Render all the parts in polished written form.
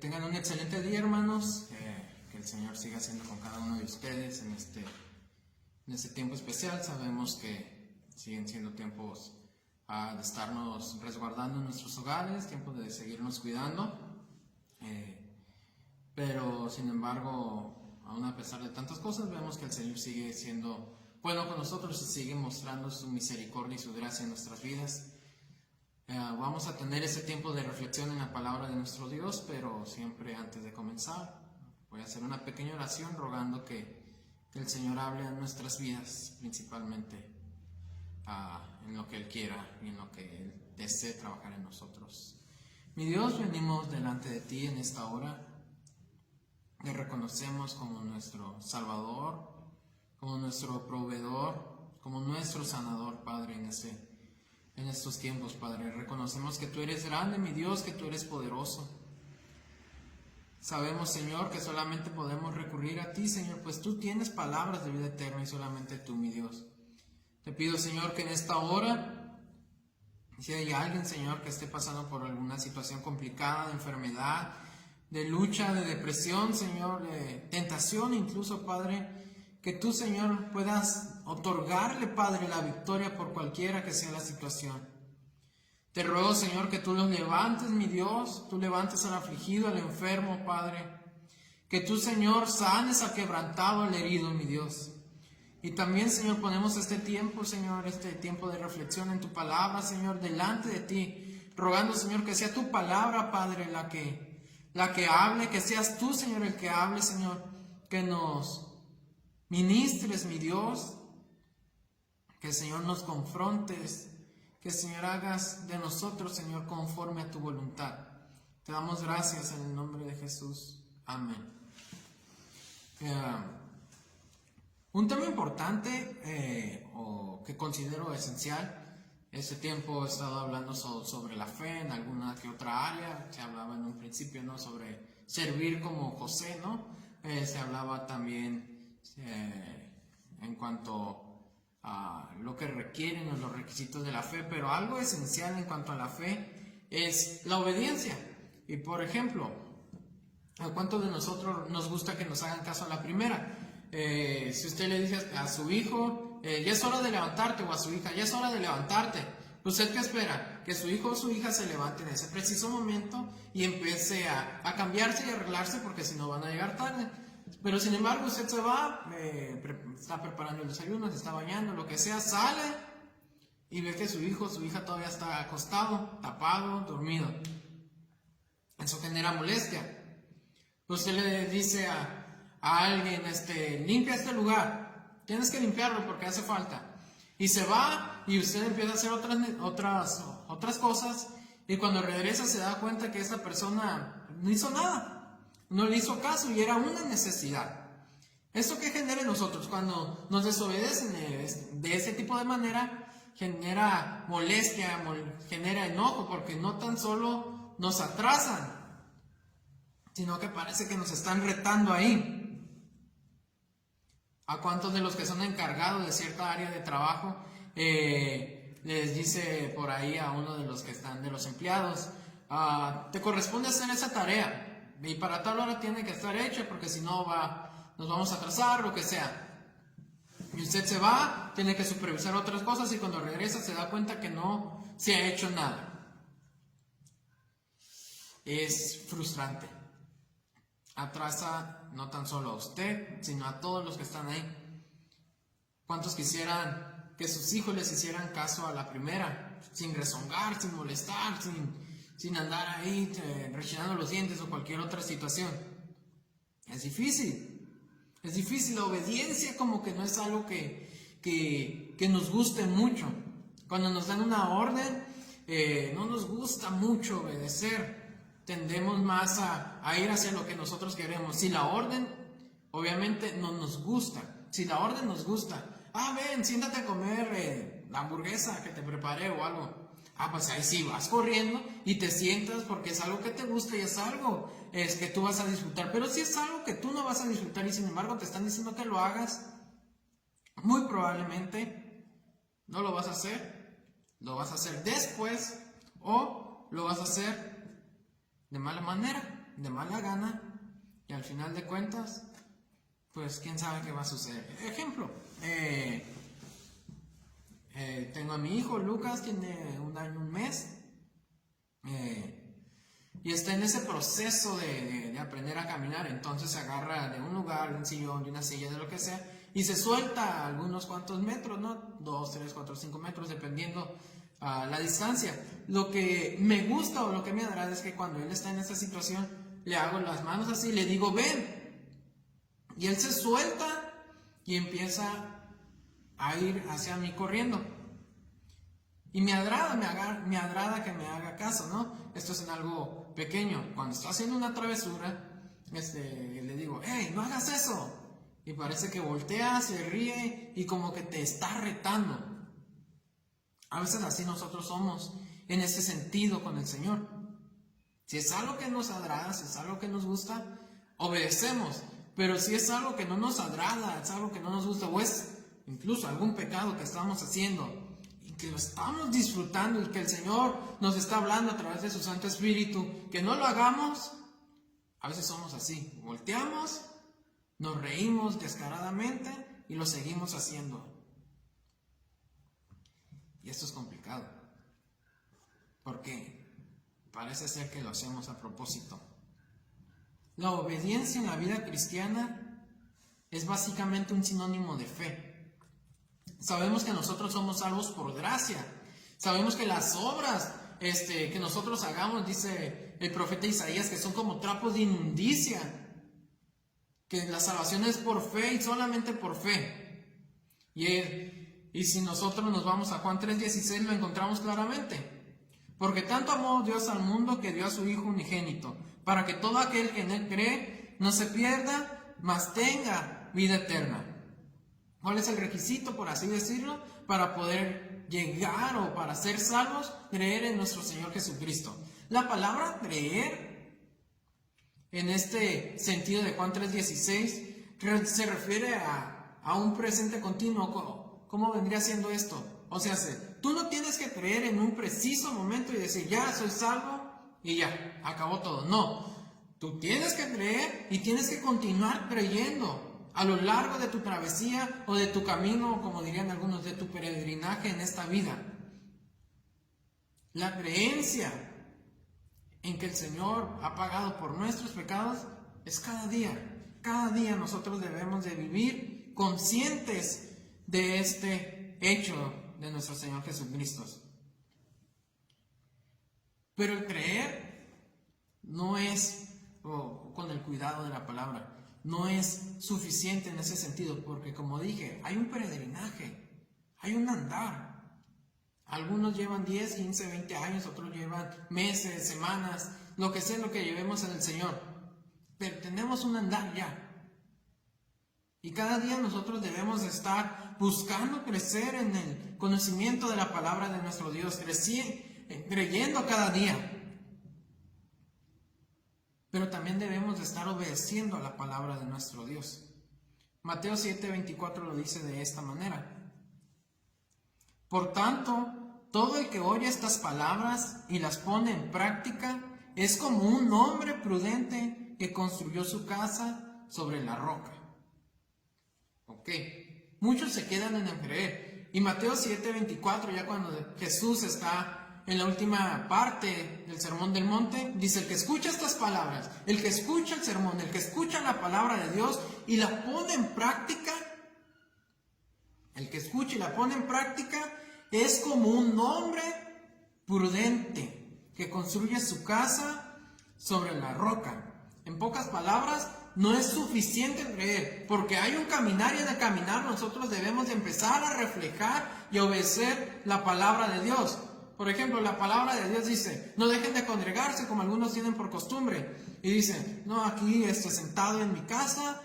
tengan un excelente día, hermanos. Que el Señor siga siendo con cada uno de ustedes en este tiempo especial. Sabemos que siguen siendo tiempos de estarnos resguardando en nuestros hogares, tiempos de seguirnos cuidando. Pero sin embargo, aún a pesar de tantas cosas, vemos que el Señor sigue siendo bueno con nosotros y sigue mostrando su misericordia y su gracia en nuestras vidas. Vamos a tener ese tiempo de reflexión en la palabra de nuestro Dios, pero siempre antes de comenzar voy a hacer una pequeña oración rogando que el Señor hable en nuestras vidas, principalmente en lo que Él quiera y en lo que Él desee trabajar en nosotros. Mi Dios, venimos delante de Ti en esta hora. Te reconocemos como nuestro Salvador, como nuestro proveedor, como nuestro sanador, Padre, en estos tiempos, Padre. Reconocemos que Tú eres grande, mi Dios, que Tú eres poderoso. Sabemos, Señor, que solamente podemos recurrir a Ti, Señor, pues Tú tienes palabras de vida eterna y solamente Tú, mi Dios. Te pido, Señor, que en esta hora, si hay alguien, Señor, que esté pasando por alguna situación complicada, de enfermedad, de lucha, de depresión, Señor, de tentación incluso, Padre, que Tú, Señor, puedas otorgarle, Padre, la victoria por cualquiera que sea la situación. Te ruego, Señor, que Tú los levantes, mi Dios, Tú levantes al afligido, al enfermo, Padre. Que Tú, Señor, sanes al quebrantado, al herido, mi Dios. Y también, Señor, ponemos este tiempo, Señor, este tiempo de reflexión en Tu palabra, Señor, delante de Ti, rogando, Señor, que sea Tu palabra, Padre, la que hable, que seas Tú, Señor, el que hable, Señor, que nos ministres, mi Dios, que, Señor, nos confrontes, que, Señor, hagas de nosotros, Señor, conforme a Tu voluntad. Te damos gracias en el nombre de Jesús. Amén. Un tema importante o que considero esencial. Este tiempo he estado hablando sobre la fe en alguna que otra área. Se hablaba en un principio, ¿no?, sobre servir como José, ¿no? Se hablaba también en cuanto a lo que requieren los requisitos de la fe, pero algo esencial en cuanto a la fe es la obediencia. Y por ejemplo, ¿a cuántos de nosotros nos gusta que nos hagan caso a la primera? Si usted le dice a su hijo, ya es hora de levantarte, o a su hija, ya es hora de levantarte, ¿usted qué espera? Que su hijo o su hija se levante en ese preciso momento y empiece a cambiarse y arreglarse, porque si no van a llegar tarde. Pero sin embargo usted se va, está preparando el desayuno, se está bañando, lo que sea, sale y ve que su hijo o su hija todavía está acostado, tapado, dormido. Eso genera molestia. Usted le dice a alguien, limpia este lugar, tienes que limpiarlo porque hace falta, y se va y usted empieza a hacer otras cosas, y cuando regresa se da cuenta que esa persona no hizo nada, no le hizo caso y era una necesidad. ¿Esto qué genera en nosotros? Cuando nos desobedecen de ese tipo de manera, genera molestia, genera enojo, porque no tan solo nos atrasan, sino que parece que nos están retando ahí. ¿A cuántos de los que son encargados de cierta área de trabajo les dice por ahí a uno de los que están, de los empleados, te corresponde hacer esa tarea y para tal hora tiene que estar hecha porque si no nos vamos a atrasar, lo que sea? Y usted se va, tiene que supervisar otras cosas y cuando regresa se da cuenta que no se ha hecho nada. Es frustrante. Atrasa no tan solo a usted, sino a todos los que están ahí. ¿Cuántos quisieran que sus hijos les hicieran caso a la primera, sin rezongar, sin molestar, sin andar ahí rechinando los dientes o cualquier otra situación? Es difícil, la obediencia como que no es algo que nos guste mucho. Cuando nos dan una orden, no nos gusta mucho obedecer. Tendemos más a ir hacia lo que nosotros queremos. Si la orden, obviamente, no nos gusta. Si la orden nos gusta, ven, siéntate a comer la hamburguesa que te preparé o algo. Pues ahí sí, vas corriendo y te sientas porque es algo que te gusta y es algo que tú vas a disfrutar. Pero si es algo que tú no vas a disfrutar y sin embargo te están diciendo que lo hagas, muy probablemente no lo vas a hacer. Lo vas a hacer después o lo vas a hacer de mala manera. de mala gana, y al final de cuentas, pues quién sabe qué va a suceder. Ejemplo, tengo a mi hijo Lucas, tiene 1 año, 1 mes, y está en ese proceso de aprender a caminar. Entonces se agarra de un lugar, de un sillón, de una silla, de lo que sea, y se suelta a algunos cuantos metros, ¿no? 2, 3, 4, 5 metros, dependiendo la distancia. Lo que me gusta o lo que me agrada es que cuando él está en esta situación, le hago las manos así, le digo ven, y él se suelta y empieza a ir hacia mí corriendo. Y me agrada que me haga caso, ¿no? Esto es en algo pequeño. Cuando está haciendo una travesura, le digo, hey, no hagas eso. Y parece que voltea, se ríe y como que te está retando. A veces así nosotros somos en ese sentido con el Señor. Si es algo que nos agrada, si es algo que nos gusta, obedecemos. Pero si es algo que no nos agrada, es algo que no nos gusta, o es incluso algún pecado que estamos haciendo, que lo estamos disfrutando y que el Señor nos está hablando a través de su Santo Espíritu, que no lo hagamos, a veces somos así, volteamos, nos reímos descaradamente y lo seguimos haciendo. Y esto es complicado, porque parece ser que lo hacemos a propósito. La obediencia en la vida cristiana es básicamente un sinónimo de fe. Sabemos que nosotros somos salvos por gracia. Sabemos que las obras que nosotros hagamos, dice el profeta Isaías, que son como trapos de inmundicia. Que la salvación es por fe y solamente por fe. Y si nosotros nos vamos a Juan 3:16, lo encontramos claramente. Porque tanto amó Dios al mundo que dio a su Hijo unigénito, para que todo aquel que en él cree no se pierda, mas tenga vida eterna. ¿Cuál es el requisito, por así decirlo, para poder llegar o para ser salvos? Creer en nuestro Señor Jesucristo. La palabra creer, en este sentido de Juan 3:16, se refiere a un presente continuo. ¿Cómo vendría siendo esto? O sea, tú no tienes que creer en un preciso momento y decir, ya soy salvo y ya, acabó todo. No, tú tienes que creer y tienes que continuar creyendo a lo largo de tu travesía o de tu camino, como dirían algunos, de tu peregrinaje en esta vida. La creencia en que el Señor ha pagado por nuestros pecados es cada día. Cada día nosotros debemos de vivir conscientes de este hecho de nuestro Señor Jesucristo. Pero el creer no es, con el cuidado de la palabra, no es suficiente en ese sentido, porque como dije, hay un peregrinaje, hay un andar. Algunos llevan 10, 15, 20 años, otros llevan meses, semanas, lo que sea lo que llevemos en el Señor. Pero tenemos un andar ya. Y cada día nosotros debemos estar buscando crecer en el conocimiento de la palabra de nuestro Dios, creyendo cada día. Pero también debemos de estar obedeciendo a la palabra de nuestro Dios. Mateo 7:24 lo dice de esta manera. Por tanto, todo el que oye estas palabras y las pone en práctica es como un hombre prudente que construyó su casa sobre la roca. Ok, muchos se quedan en el creer. Y Mateo 7:24, ya cuando Jesús está en la última parte del Sermón del Monte, dice, el que escucha estas palabras, el que escucha el sermón, el que escucha la palabra de Dios y la pone en práctica, el que escucha y la pone en práctica es como un hombre prudente que construye su casa sobre la roca. En pocas palabras, no es suficiente creer, porque hay un caminar y en el caminar nosotros debemos de empezar a reflejar y obedecer la palabra de Dios. Por ejemplo, la palabra de Dios dice, no dejen de congregarse como algunos tienen por costumbre. Y dicen, no, aquí estoy sentado en mi casa,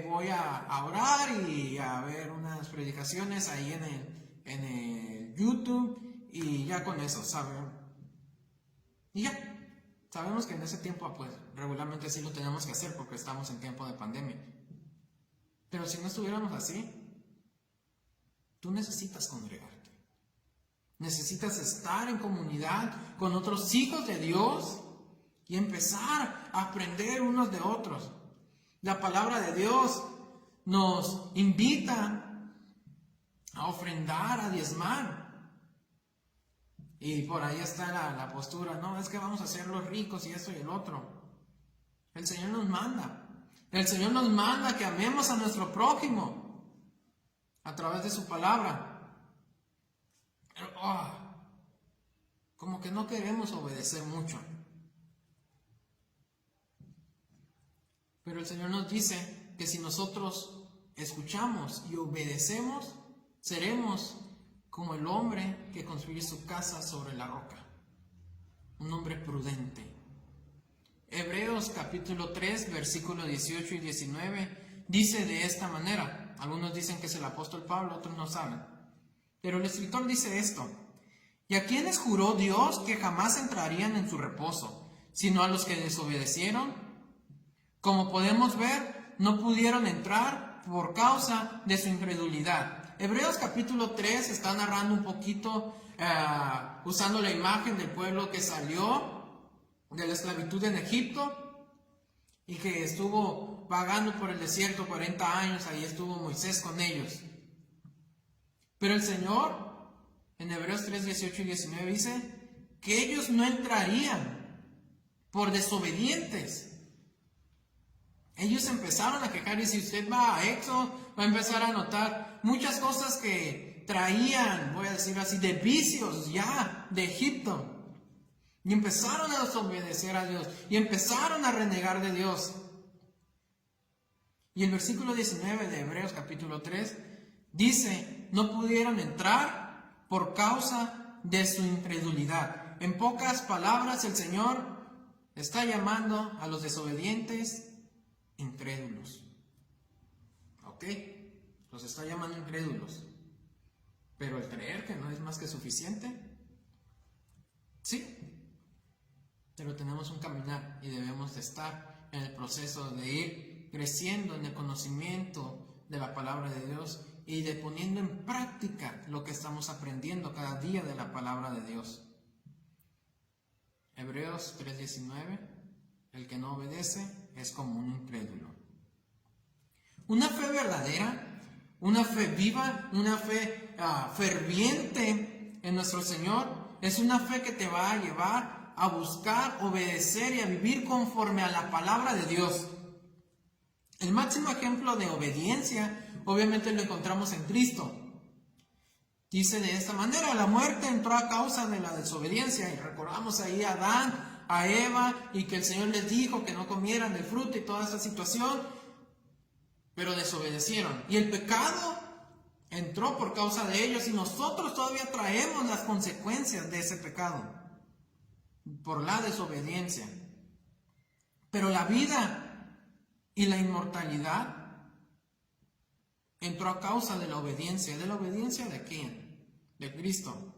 voy a orar y a ver unas predicaciones ahí en el YouTube y ya con eso, ¿saben? Y ya. Sabemos que en ese tiempo, pues, regularmente sí lo tenemos que hacer porque estamos en tiempo de pandemia. Pero si no estuviéramos así, tú necesitas congregarte. Necesitas estar en comunidad con otros hijos de Dios y empezar a aprender unos de otros. La palabra de Dios nos invita a ofrendar, a diezmar. Y por ahí está la postura, no, es que vamos a ser los ricos y esto y el otro. El Señor nos manda. El Señor nos manda que amemos a nuestro prójimo a través de su palabra. Pero, como que no queremos obedecer mucho. Pero el Señor nos dice que si nosotros escuchamos y obedecemos, seremos como el hombre que construye su casa sobre la roca. Un hombre prudente. Hebreos capítulo 3, versículos 18 y 19 dice de esta manera. Algunos dicen que es el apóstol Pablo, otros no saben. Pero el escritor dice esto: ¿y a quiénes juró Dios que jamás entrarían en su reposo, sino a los que desobedecieron? Como podemos ver, no pudieron entrar por causa de su incredulidad. Hebreos capítulo 3 está narrando un poquito, usando la imagen del pueblo que salió de la esclavitud en Egipto y que estuvo vagando por el desierto 40 años, ahí estuvo Moisés con ellos. Pero el Señor, en Hebreos 3, 18 y 19 dice que ellos no entrarían por desobedientes. Ellos empezaron a quejar, y si usted va a Éxodo, va a empezar a notar muchas cosas que traían, voy a decir así, de vicios ya de Egipto. Y empezaron a desobedecer a Dios, y empezaron a renegar de Dios. Y el versículo 19 de Hebreos capítulo 3 dice, no pudieron entrar por causa de su incredulidad. En pocas palabras, el Señor está llamando a los desobedientes incrédulos. ¿Ok? Los está llamando incrédulos. Pero el creer que no es más que suficiente, sí. Pero tenemos un caminar y debemos de estar en el proceso de ir creciendo en el conocimiento de la palabra de Dios y de poniendo en práctica lo que estamos aprendiendo cada día de la palabra de Dios. Hebreos 3:19, el que no obedece es como un incrédulo. Una fe verdadera, una fe viva, una fe ferviente en nuestro Señor, es una fe que te va a llevar a buscar, obedecer y a vivir conforme a la palabra de Dios. El máximo ejemplo de obediencia, obviamente lo encontramos en Cristo. Dice de esta manera, la muerte entró a causa de la desobediencia. Y recordamos ahí a Adán, a Eva, y que el Señor les dijo que no comieran del fruto y toda esa situación, pero desobedecieron. Y el pecado entró por causa de ellos, y nosotros todavía traemos las consecuencias de ese pecado por la desobediencia. Pero la vida y la inmortalidad entró a causa de la obediencia. ¿De la obediencia de quién? De Cristo,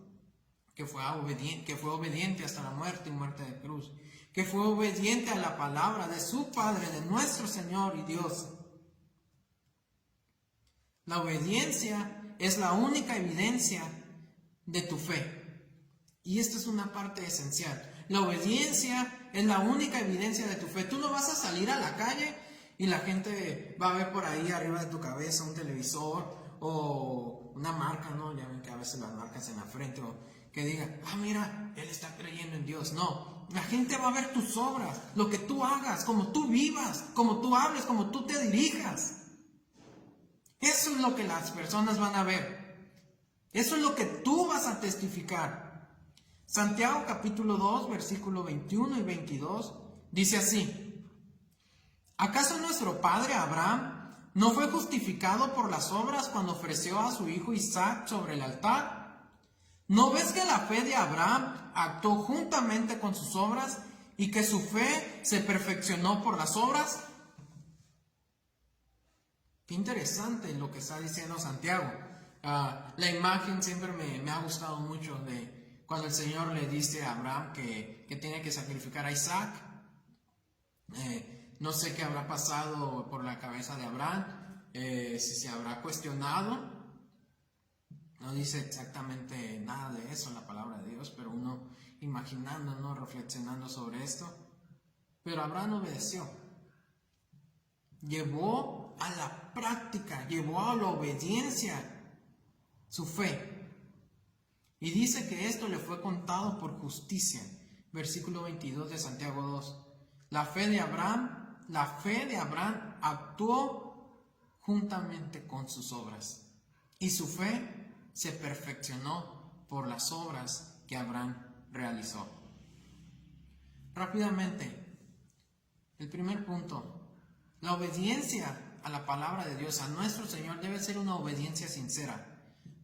que fue obediente hasta la muerte y muerte de cruz, que fue obediente a la palabra de su Padre, de nuestro Señor y Dios. La obediencia es la única evidencia de tu fe. Y esta es una parte esencial. La obediencia es la única evidencia de tu fe. Tú no vas a salir a la calle y la gente va a ver por ahí arriba de tu cabeza un televisor o una marca, ¿no? Ya ven que a veces las marcas en la frente, o que digan, mira, él está creyendo en Dios. No, la gente va a ver tus obras, lo que tú hagas, como tú vivas, como tú hables, como tú te dirijas. Eso es lo que las personas van a ver. Eso es lo que tú vas a testificar. Santiago capítulo 2, versículo 21 y 22, dice así: ¿acaso nuestro padre Abraham no fue justificado por las obras cuando ofreció a su hijo Isaac sobre el altar? ¿No ves que la fe de Abraham actuó juntamente con sus obras y que su fe se perfeccionó por las obras? Qué interesante lo que está diciendo Santiago. La imagen siempre me ha gustado mucho de cuando el Señor le dice a Abraham que tiene que sacrificar a Isaac. No sé qué habrá pasado por la cabeza de Abraham, si se habrá cuestionado. No dice exactamente nada de eso en la palabra de Dios, pero uno imaginando, ¿no? Reflexionando sobre esto, Pero Abraham obedeció. Llevó a la práctica, llevó a la obediencia su fe. Y dice que esto le fue contado por justicia. Versículo 22 de Santiago 2. La fe de Abraham actuó juntamente con sus obras. Y su fe se perfeccionó por las obras que Abraham realizó. Rápidamente, el primer punto. La obediencia a la palabra de Dios, a nuestro Señor, debe ser una obediencia sincera.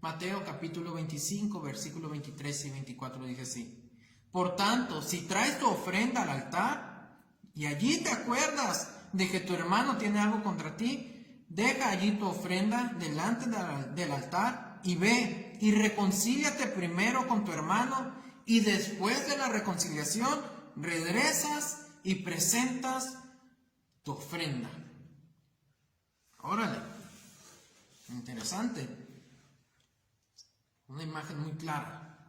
Mateo capítulo 25, versículo 23 y 24 dice así: Por tanto, si traes tu ofrenda al altar y allí te acuerdas de que tu hermano tiene algo contra ti, deja allí tu ofrenda delante del altar y ve y reconcíliate primero con tu hermano, y después de la reconciliación regresas y presentas tu ofrenda. Órale, interesante. Una imagen muy clara.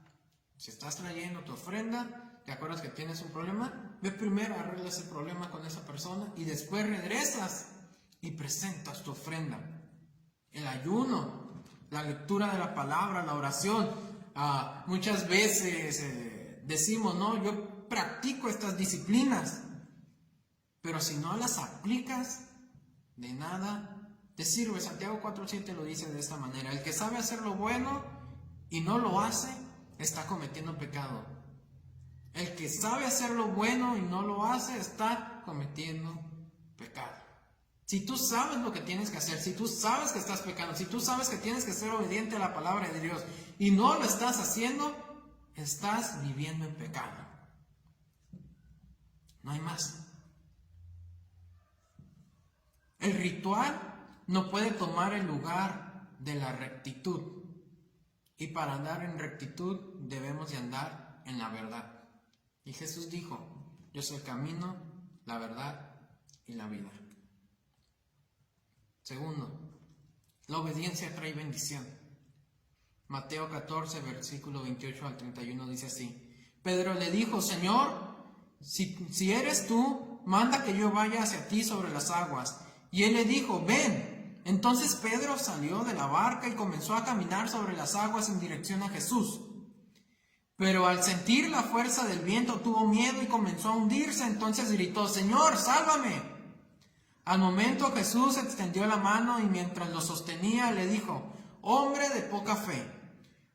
Si estás trayendo tu ofrenda, te acuerdas que tienes un problema, ve primero, arregla ese problema con esa persona y después regresas y presentas tu ofrenda. El ayuno, la lectura de la palabra, la oración. Muchas veces decimos, no, yo practico estas disciplinas, pero si no las aplicas, de nada te sirve. Santiago 4:7 lo dice de esta manera: el que sabe hacer lo bueno y no lo hace, está cometiendo pecado. El que sabe hacer lo bueno y no lo hace, está cometiendo pecado. Si tú sabes lo que tienes que hacer, si tú sabes que estás pecando, si tú sabes que tienes que ser obediente a la palabra de Dios y no lo estás haciendo, estás viviendo en pecado. No hay más. El ritual no puede tomar el lugar de la rectitud. Y para andar en rectitud debemos de andar en la verdad. Y Jesús dijo: yo soy el camino, la verdad y la vida. Segundo, la obediencia trae bendición. Mateo 14, versículo 28 al 31 dice así: Pedro le dijo: Señor, si eres tú, manda que yo vaya hacia ti sobre las aguas. Y él le dijo: ven. Entonces Pedro salió de la barca y comenzó a caminar sobre las aguas en dirección a Jesús. Pero al sentir la fuerza del viento tuvo miedo y comenzó a hundirse. Entonces gritó: Señor, sálvame. Al momento Jesús extendió la mano y mientras lo sostenía le dijo: hombre de poca fe,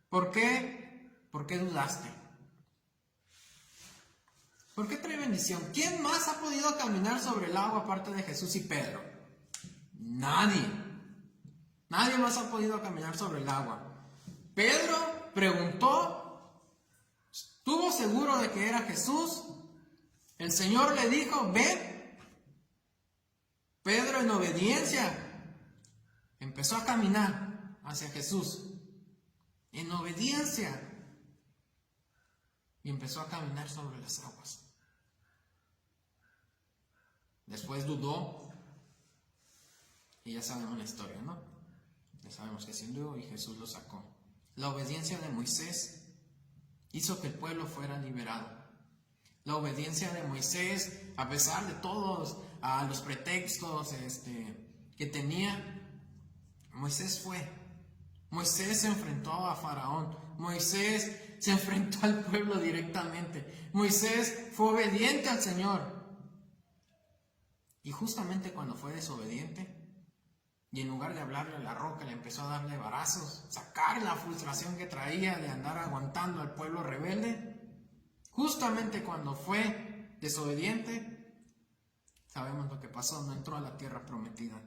¿por qué dudaste? ¿Por qué trae bendición? ¿Quién más ha podido caminar sobre el agua aparte de Jesús y Pedro? Nadie. Nadie más ha podido caminar sobre el agua. Pedro preguntó, estuvo seguro de que era Jesús. El Señor le dijo: ven. Pedro, en obediencia, empezó a caminar hacia Jesús. En obediencia. Y empezó a caminar sobre las aguas. Después dudó. Y ya sabemos la historia, ¿no? Ya sabemos que se hundió y Jesús lo sacó. La obediencia de Moisés hizo que el pueblo fuera liberado. La obediencia de Moisés, a pesar de todos los pretextos que tenía, Moisés fue. Moisés se enfrentó a Faraón. Moisés se enfrentó al pueblo directamente. Moisés fue obediente al Señor. Y justamente cuando fue desobediente, y en lugar de hablarle a la roca, le empezó a darle varazos, sacar la frustración que traía de andar aguantando al pueblo rebelde. Justamente cuando fue desobediente, sabemos lo que pasó: no entró a la tierra prometida.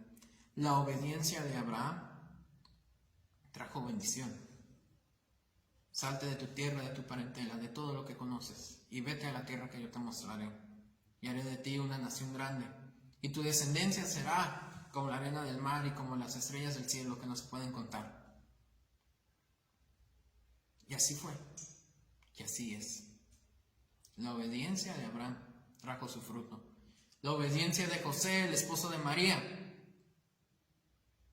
La obediencia de Abraham trajo bendición. Salte de tu tierra, de tu parentela, de todo lo que conoces, y vete a la tierra que yo te mostraré, y haré de ti una nación grande, y tu descendencia será como la arena del mar y como las estrellas del cielo que no se pueden contar. Y así fue, y así es. La obediencia de Abraham trajo su fruto. La obediencia de José, el esposo de María,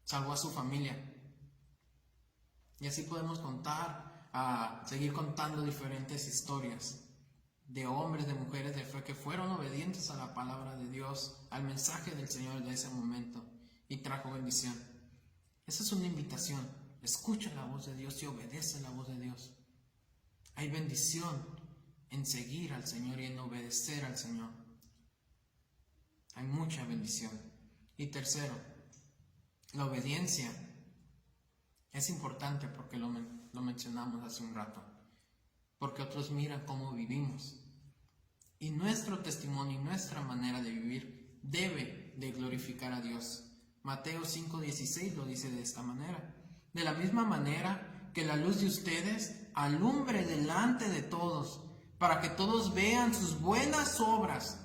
salvó a su familia. Y así podemos seguir contando diferentes historias. de hombres, de mujeres de fe que fueron obedientes a la palabra de Dios, al mensaje del Señor de ese momento, y trajo bendición. Esa es una invitación. Escucha la voz de Dios y obedece la voz de Dios. Hay bendición en seguir al Señor y en obedecer al Señor. Hay mucha bendición. Y tercero, la obediencia es importante porque lo mencionamos hace un rato. Porque otros miran cómo vivimos. Y nuestro testimonio y nuestra manera de vivir debe de glorificar a Dios. Mateo 5:16 lo dice de esta manera. De la misma manera que la luz de ustedes alumbre delante de todos, para que todos vean sus buenas obras.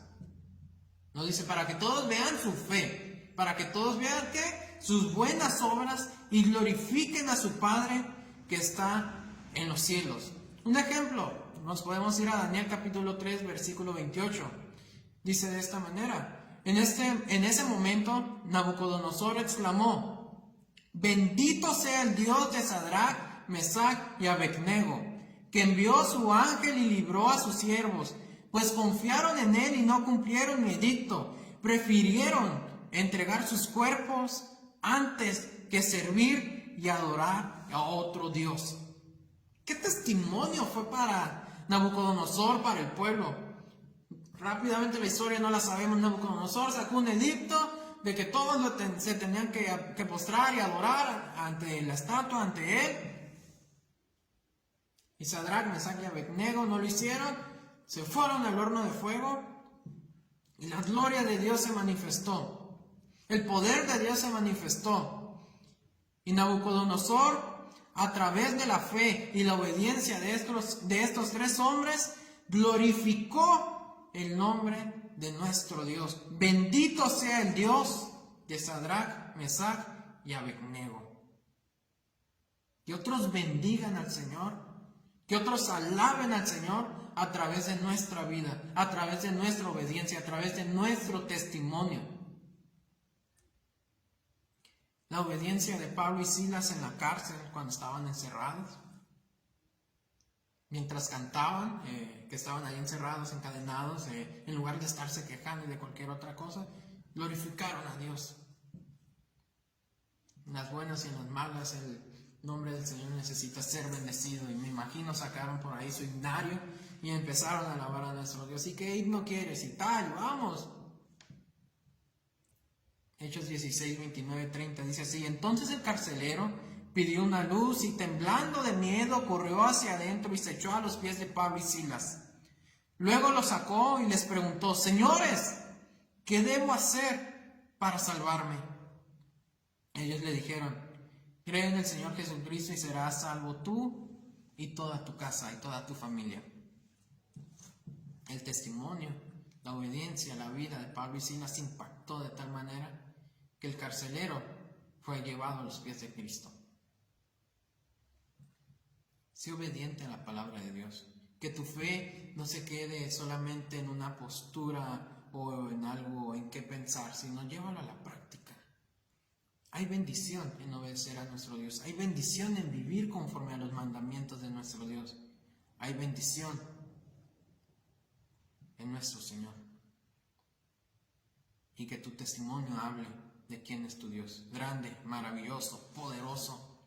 No dice para que todos vean su fe, para que todos vean ¿qué? Sus buenas obras y glorifiquen a su Padre que está en los cielos. Un ejemplo, nos podemos ir a Daniel capítulo 3, versículo 28. Dice de esta manera: en ese momento Nabucodonosor exclamó: bendito sea el Dios de Sadrach, Mesach y Abednego, que envió su ángel y libró a sus siervos, pues confiaron en él y no cumplieron mi edicto. Prefirieron entregar sus cuerpos antes que servir y adorar a otro Dios. ¿Qué testimonio fue para Nabucodonosor, para el pueblo? Rápidamente la historia no la sabemos. Nabucodonosor sacó un edicto de que todos se tenían que postrar y adorar ante la estatua, ante él. Y Sadrach, Mesach y Abednego no lo hicieron. Se fueron al horno de fuego y la gloria de Dios se manifestó. El poder de Dios se manifestó. Y Nabucodonosor, a través de la fe y la obediencia de estos tres hombres, glorificó el nombre de nuestro Dios. Bendito sea el Dios de Sadrach, Mesach y Abednego. Que otros bendigan al Señor, que otros alaben al Señor a través de nuestra vida, a través de nuestra obediencia, a través de nuestro testimonio. La obediencia de Pablo y Silas en la cárcel cuando estaban encerrados, mientras cantaban, que estaban ahí encerrados, encadenados, en lugar de estarse quejando y de cualquier otra cosa, glorificaron a Dios. En las buenas y en las malas, el nombre del Señor necesita ser bendecido. Y me imagino sacaron por ahí su himnario y empezaron a alabar a nuestro Dios. ¿Y qué himno quieres? Y tal, vamos. Hechos 16, 29, 30 dice así: entonces el carcelero pidió una luz y temblando de miedo corrió hacia adentro y se echó a los pies de Pablo y Silas. Luego los sacó y les preguntó: señores, ¿qué debo hacer para salvarme? Ellos le dijeron: cree en el Señor Jesucristo y serás salvo tú y toda tu casa y toda tu familia. El testimonio, la obediencia, la vida de Pablo y Silas impactó de tal manera que el carcelero fue llevado a los pies de Cristo. Sé obediente a la palabra de Dios. Que tu fe no se quede solamente en una postura o en algo en qué pensar, sino llévalo a la práctica. Hay bendición en obedecer a nuestro Dios. Hay bendición en vivir conforme a los mandamientos de nuestro Dios. Hay bendición en nuestro Señor. Y que tu testimonio hable de quién es tu Dios. Grande, maravilloso, poderoso,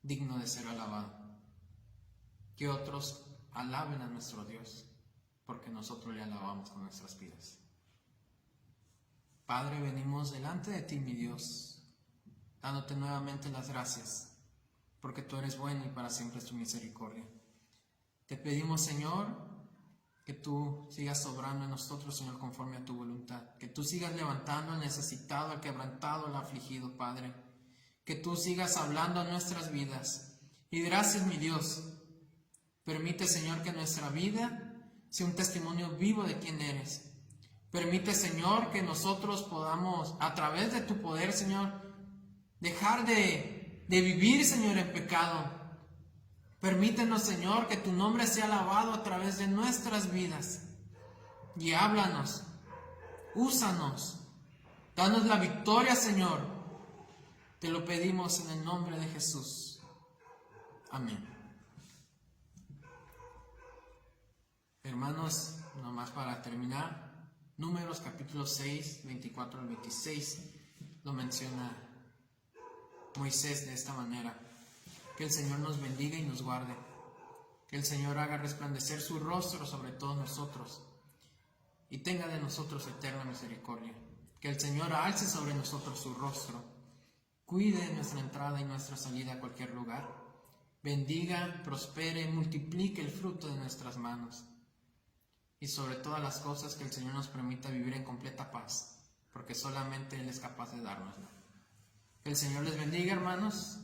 digno de ser alabado. Que otros alaben a nuestro Dios, porque nosotros le alabamos con nuestras vidas. Padre, venimos delante de ti, mi Dios, dándote nuevamente las gracias, porque tú eres bueno y para siempre es tu misericordia. Te pedimos, Señor, que tú sigas obrando en nosotros, Señor, conforme a tu voluntad. Que tú sigas levantando al necesitado, al quebrantado, al afligido, Padre. Que tú sigas hablando a nuestras vidas. Y gracias, mi Dios. Permite, Señor, que nuestra vida sea un testimonio vivo de quién eres. Permite, Señor, que nosotros podamos, a través de tu poder, Señor, dejar de vivir, Señor, en pecado. Permítenos, Señor, que tu nombre sea alabado a través de nuestras vidas. Y háblanos, úsanos, danos la victoria, Señor. Te lo pedimos en el nombre de Jesús. Amén. hermanos, nomás para terminar, Números capítulo 6, 24 al 26, lo menciona Moisés de esta manera: que el Señor nos bendiga y nos guarde, que el Señor haga resplandecer su rostro sobre todos nosotros y tenga de nosotros eterna misericordia, que el Señor alce sobre nosotros su rostro, cuide nuestra entrada y nuestra salida a cualquier lugar, bendiga, prospere, multiplique el fruto de nuestras manos, y sobre todas las cosas que el Señor nos permita vivir en completa paz, porque solamente Él es capaz de dárnosla. Que el Señor les bendiga, hermanos.